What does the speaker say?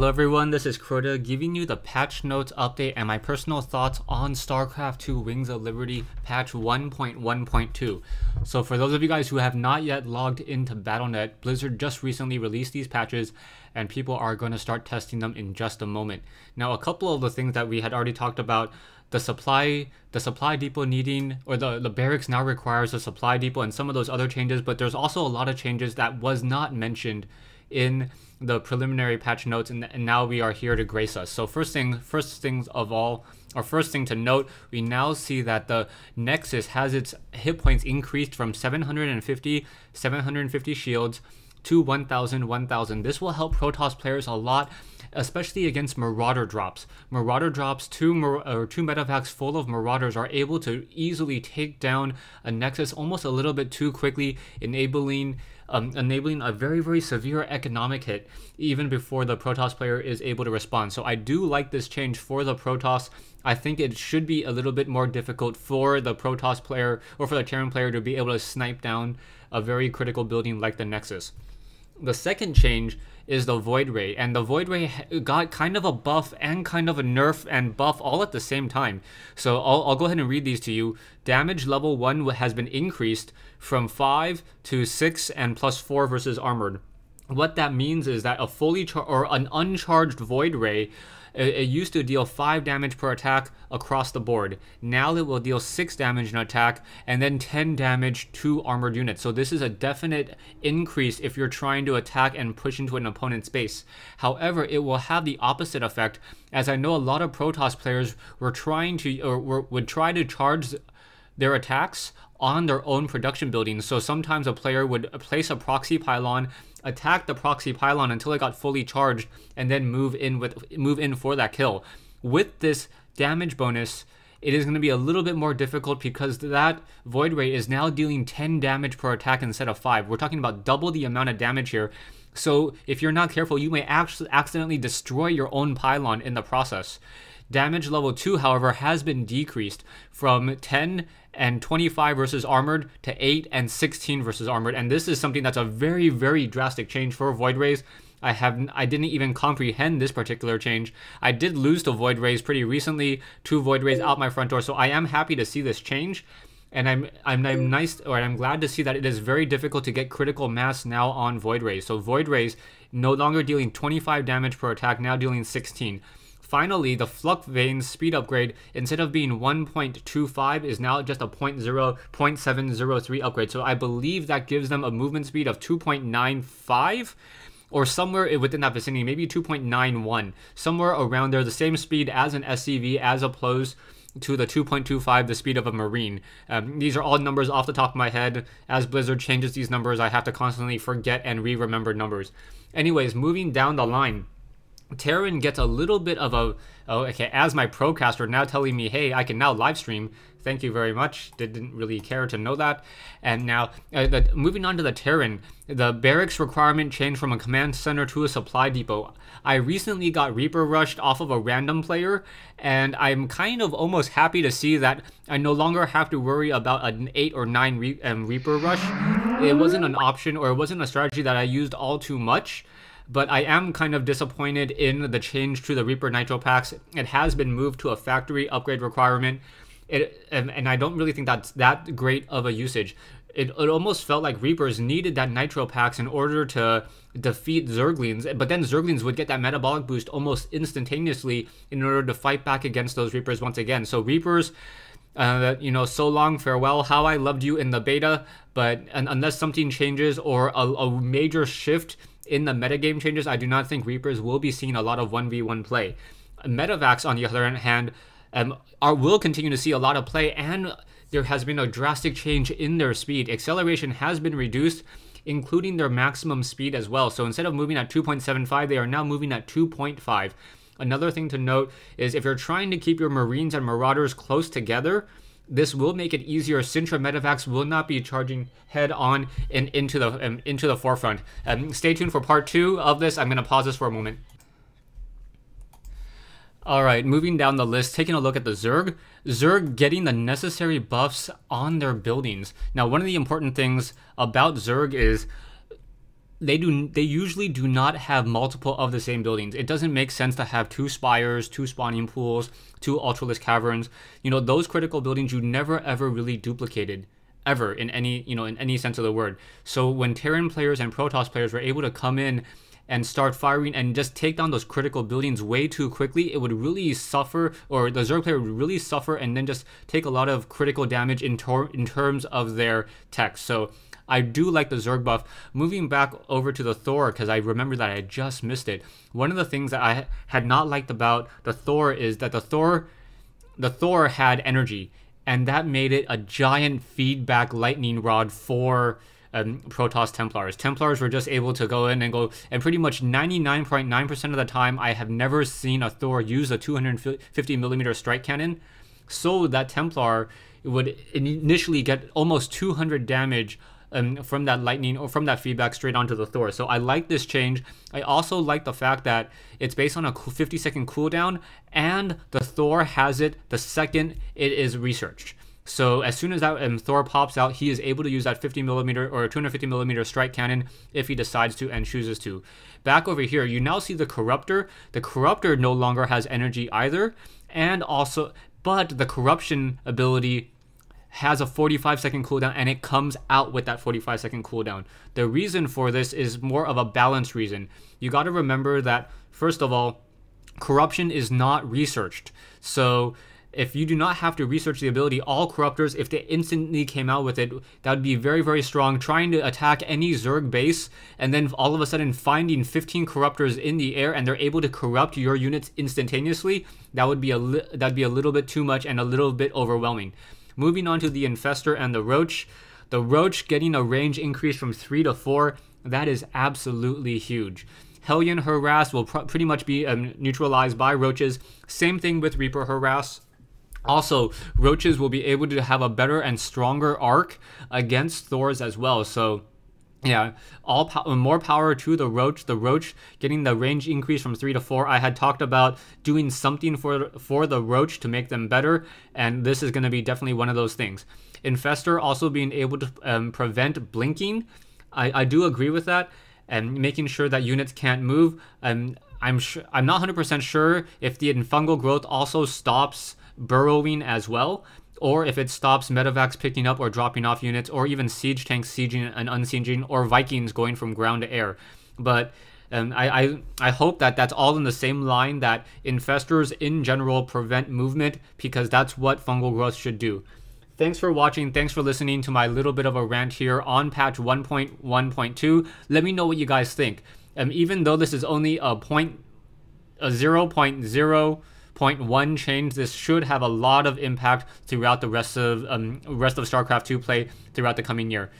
Hello everyone, this is Crota giving you the patch notes update and my personal thoughts on StarCraft 2 Wings of Liberty patch 1.1.2. So for those of you guys who have not yet logged into Battle.net, Blizzard just recently released these patches and people are going to start testing them in just a moment. Now a couple of the things that we had already talked about, the supply depot needing, or the barracks now requires a supply depot and some of those other changes, but there's also a lot of changes that was not mentioned in the preliminary patch notes, and now we are here to grace us. So first thing to note, we now see that the Nexus has its hit points increased from 750 shields to 1,000. This will help Protoss players a lot, especially against Marauder drops. Marauder drops, two medevacs full of Marauders are able to easily take down a Nexus almost a little bit too quickly, enabling a very, very severe economic hit even before the Protoss player is able to respond. So I do like this change for the Protoss. I think it should be a little bit more difficult for the Protoss player or for the Terran player to be able to snipe down a very critical building like the Nexus. The second change is the Void Ray, and the Void Ray got kind of a buff and kind of a nerf and buff all at the same time. So I'll go ahead and read these to you. Damage level 1 has been increased from 5 to 6 and +4 versus armored. What that means is that an uncharged Void Ray, it used to deal 5 damage per attack across the board. Now it will deal 6 damage in attack and then 10 damage to armored units. So this is a definite increase if you're trying to attack and push into an opponent's base. However, it will have the opposite effect, as I know a lot of Protoss players would try to charge their attacks on their own production buildings. So sometimes a player would place a proxy pylon, attack the proxy pylon until it got fully charged, and then move in for that kill. With this damage bonus, it is going to be a little bit more difficult because that Void Ray is now dealing 10 damage per attack instead of 5. We're talking about double the amount of damage here. So if you're not careful, you may actually accidentally destroy your own pylon in the process. Damage level 2, however, has been decreased from 10 and 25 versus armored to 8 and 16 versus armored, and this is something that's a very, very drastic change for Void Rays. I didn't even comprehend this particular change. I did lose to Void Rays pretty recently, 2 Void Rays out my front door, so I am happy to see this change, and I'm glad to see that it is very difficult to get critical mass now on Void Rays. So Void Rays no longer dealing 25 damage per attack, now dealing 16. Finally, the Flux Veins speed upgrade, instead of being 1.25, is now just a 0.703 upgrade. So I believe that gives them a movement speed of 2.95 or somewhere within that vicinity, maybe 2.91, somewhere around there, the same speed as an SCV as opposed to the 2.25, the speed of a Marine. These are all numbers off the top of my head. As Blizzard changes these numbers, I have to constantly forget and re-remember numbers. Anyways, moving down the line, Terran gets a little bit of a, as my procaster now telling me, hey, I can now live stream. Thank you very much. Didn't really care to know that. And now, moving on to the Terran, the barracks requirement changed from a command center to a supply depot. I recently got Reaper rushed off of a random player, and I'm kind of almost happy to see that I no longer have to worry about an 8 or 9 Reaper rush. It wasn't an option, or it wasn't a strategy that I used all too much. But I am kind of disappointed in the change to the Reaper Nitro packs. It has been moved to a factory upgrade requirement, and I don't really think that's that great of a usage. It almost felt like Reapers needed that Nitro packs in order to defeat Zerglings, but then Zerglings would get that metabolic boost almost instantaneously in order to fight back against those Reapers once again. So Reapers, so long, farewell. How I loved you in the beta, but unless something changes or a major shift in the metagame changes, I do not think Reapers will be seeing a lot of 1v1 play. Medevacs, on the other hand, will continue to see a lot of play, and there has been a drastic change in their speed. Acceleration has been reduced, including their maximum speed as well. So instead of moving at 2.75, they are now moving at 2.5. Another thing to note is if you're trying to keep your Marines and Marauders close together, this will make it easier. Sintra medevacs will not be charging head on and into the forefront. Stay tuned for part 2 of this. I'm going to pause this for a moment. Alright, moving down the list, taking a look at the Zerg. Zerg getting the necessary buffs on their buildings. Now, one of the important things about Zerg is they usually do not have multiple of the same buildings. It doesn't make sense to have 2 spires, 2 spawning pools, 2 ultralisk caverns. You know, those critical buildings you never ever really duplicated ever in any, you know, in any sense of the word. So when Terran players and Protoss players were able to come in and start firing and just take down those critical buildings way too quickly, it would really suffer, or the Zerg player would really suffer and then just take a lot of critical damage in terms of their tech. So I do like the Zerg buff. Moving back over to the Thor, because I remember that I just missed it. One of the things that I had not liked about the Thor is that the Thor had energy, and that made it a giant feedback lightning rod for Protoss Templars. Templars were just able to go in and go, and pretty much 99.9% of the time, I have never seen a Thor use a 250mm strike cannon, so that Templar would initially get almost 200 damage from that lightning or from that feedback straight onto the Thor. So I like this change. I also like the fact that it's based on a 50-second cooldown, and the Thor has it the second it is researched. So as soon as that Thor pops out, he is able to use that 50mm or 250mm strike cannon if he decides to and chooses to. Back over here, you now see the Corruptor. The Corruptor no longer has energy either, and also, but the Corruption ability has a 45-second cooldown, and it comes out with that 45-second cooldown. The reason for this is more of a balance reason. You got to remember that, first of all, corruption is not researched. So if you do not have to research the ability, all corruptors, if they instantly came out with it, that would be very, very strong. Trying to attack any Zerg base and then all of a sudden finding 15 corruptors in the air and they're able to corrupt your units instantaneously, that would be that'd be a little bit too much and a little bit overwhelming. Moving on to the Infestor and the Roach. The Roach getting a range increase from 3 to 4, that is absolutely huge. Hellion Harass will pretty much be neutralized by Roaches. Same thing with Reaper Harass. Also, Roaches will be able to have a better and stronger arc against Thors as well. So yeah, more power to the Roach. The Roach getting the range increase from 3 to 4. I had talked about doing something for the Roach to make them better, and this is going to be definitely one of those things. Infestor also being able to prevent blinking. I do agree with that, and making sure that units can't move. I'm not 100% sure if the fungal growth also stops burrowing as well, or if it stops medevacs picking up or dropping off units, or even siege tanks sieging and unsieging, or Vikings going from ground to air. But I hope that that's all in the same line, that infestors in general prevent movement, because that's what fungal growth should do. Thanks for watching. Thanks for listening to my little bit of a rant here on patch 1.1.2. Let me know what you guys think. Even though this is only a 0.1 change, this should have a lot of impact throughout the rest of StarCraft 2 play throughout the coming year.